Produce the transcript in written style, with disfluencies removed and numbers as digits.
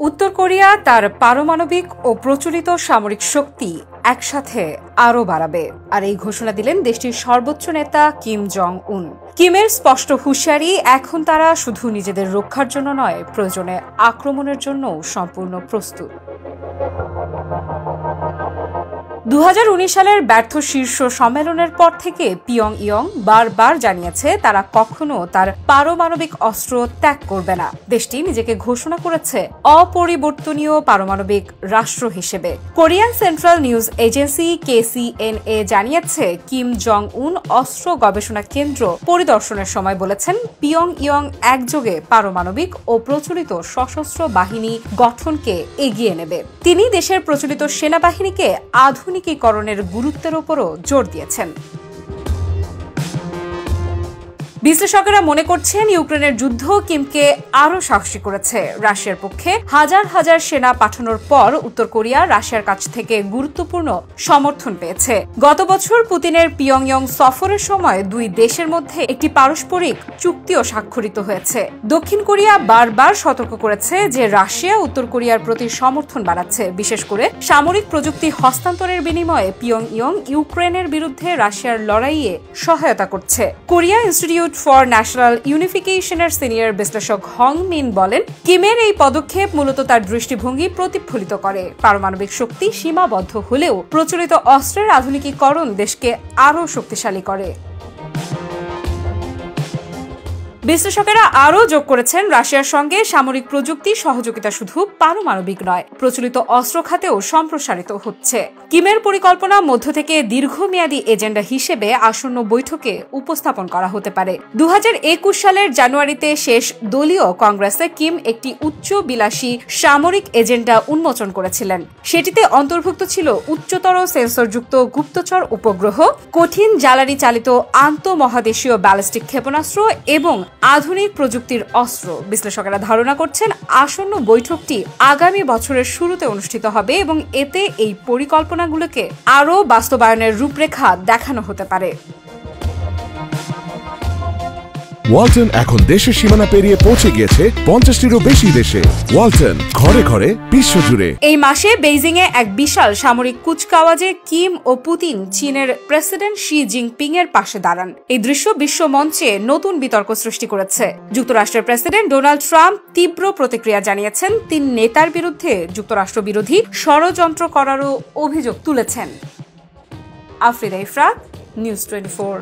উত্তর কোরিয়া তার পারমাণবিক ও প্রচলিত সামরিক শক্তি একসাথে আরও বাড়াবে, আর এই ঘোষণা দিলেন দেশটির সর্বোচ্চ নেতা কিম জং উন। কিমের স্পষ্ট হুঁশিয়ারি, এখন তারা শুধু নিজেদের রক্ষার জন্য নয়, প্রয়োজনে আক্রমণের জন্য সম্পূর্ণ প্রস্তুত। 2019 সালের ব্যর্থ শীর্ষ সম্মেলনের পর থেকে পিয়ংইয়ং বারবার জানিয়েছে তারা কখনো তার পারমাণবিক অস্ত্র ত্যাগ করবে না। দেশটি নিজেকে ঘোষণা করেছে অপরিবর্তনীয় পারমাণবিক রাষ্ট্র হিসেবে। Korean central news agency KCNA জানিয়েছে কিম জং উন অস্ত্র গবেষণা কেন্দ্র পরিদর্শনের সময় বলেছেন পিয়ংইয়ং একযোগে পারমাণবিক ও প্রচলিত সশস্ত্র বাহিনী গঠনকে এগিয়ে নেবে। তিনি দেশের প্রচলিত সেনাবাহিনীকে আধুনিকীকরণের গুরুত্বের উপরও জোর দিয়েছেন। বিশ্লেষকেরা মনে করছেন ইউক্রেনের যুদ্ধ কিমকে আরও সাহসী করেছে। রাশিয়ার পক্ষে হাজার হাজার সেনা পাঠানোর পর উত্তর কোরিয়া রাশিয়ার কাছ থেকে গুরুত্বপূর্ণ সমর্থন পেয়েছে। গত বছর পুতিনের পিয়ংইয়ং সফরের সময় দুই দেশের মধ্যে একটি পারস্পরিক চুক্তিও স্বাক্ষরিত হয়েছে। দক্ষিণ কোরিয়া বারবার সতর্ক করেছে যে রাশিয়া উত্তর কোরিয়ার প্রতি সমর্থন বাড়াচ্ছে, বিশেষ করে সামরিক প্রযুক্তি হস্তান্তরের বিনিময়ে পিয়ংইয়ং ইউক্রেনের বিরুদ্ধে রাশিয়ার লড়াইয়ে সহায়তা করছে। কোরিয়া ইনস্টিটিউট ফর ন্যাশনাল ইউনিফিকেশনের সিনিয়র বিশ্লেষক হং মিন বলেন, কিমের এই পদক্ষেপ মূলত তার দৃষ্টিভঙ্গি প্রতিফলিত করে। পারমাণবিক শক্তি সীমাবদ্ধ হলেও প্রচলিত অস্ত্রের আধুনিকীকরণ দেশকে আরও শক্তিশালী করে। বিশ্লেষকেরা আরও যোগ করেছেন, রাশিয়ার সঙ্গে সামরিক প্রযুক্তি সহযোগিতা শুধু পারমাণবিক নয়, প্রচলিত অস্ত্র খাতেও সম্প্রসারিত হচ্ছে। কিমের পরিকল্পনা মধ্য থেকে দীর্ঘমেয়াদী এজেন্ডা হিসেবে আসন্ন বৈঠকে উপস্থাপন করা হতে পারে। 2021 সালের জানুয়ারিতে শেষ দলীয় কংগ্রেসে কিম একটি উচ্চ বিলাসী সামরিক এজেন্ডা উন্মোচন করেছিলেন। সেটিতে অন্তর্ভুক্ত ছিল উচ্চতর সেন্সরযুক্ত গুপ্তচর উপগ্রহ, কঠিন জ্বালানি চালিত আন্তঃমহাদেশীয় ব্যালিস্টিক ক্ষেপণাস্ত্র এবং আধুনিক প্রযুক্তির অস্ত্র। বিশ্লেষকেরা ধারণা করছেন আসন্ন বৈঠকটি আগামী বছরের শুরুতে অনুষ্ঠিত হবে এবং এতে এই পরিকল্পনাগুলোকে আরও বাস্তবায়নের রূপরেখা দেখানো হতে পারে। ওয়ালটন এখন দেশের সীমানা পেরিয়ে পৌঁছে গিয়েছে 50টিরও বেশি দেশে। ওয়ালটন, ঘরে ঘরে বিশ্বজুড়ে। এই মাসে বেইজিং এ এক বিশাল সামরিক কুচকাওয়াজে কিম ও পুতিন চীনের প্রেসিডেন্ট শি জিনপিং এর পাশে দাঁড়ান। এই দৃশ্য বিশ্ব মঞ্চে নতুন বিতর্ক সৃষ্টি করেছে। যুক্তরাষ্ট্রের প্রেসিডেন্ট ডোনাল্ড ট্রাম্প তীব্র প্রতিক্রিয়া জানিয়েছেন, তিন নেতার বিরুদ্ধে যুক্তরাষ্ট্র বিরোধী ষড়যন্ত্র করারও অভিযোগ তুলেছেন। আফরিদা ইফরাত, নিউজ 24।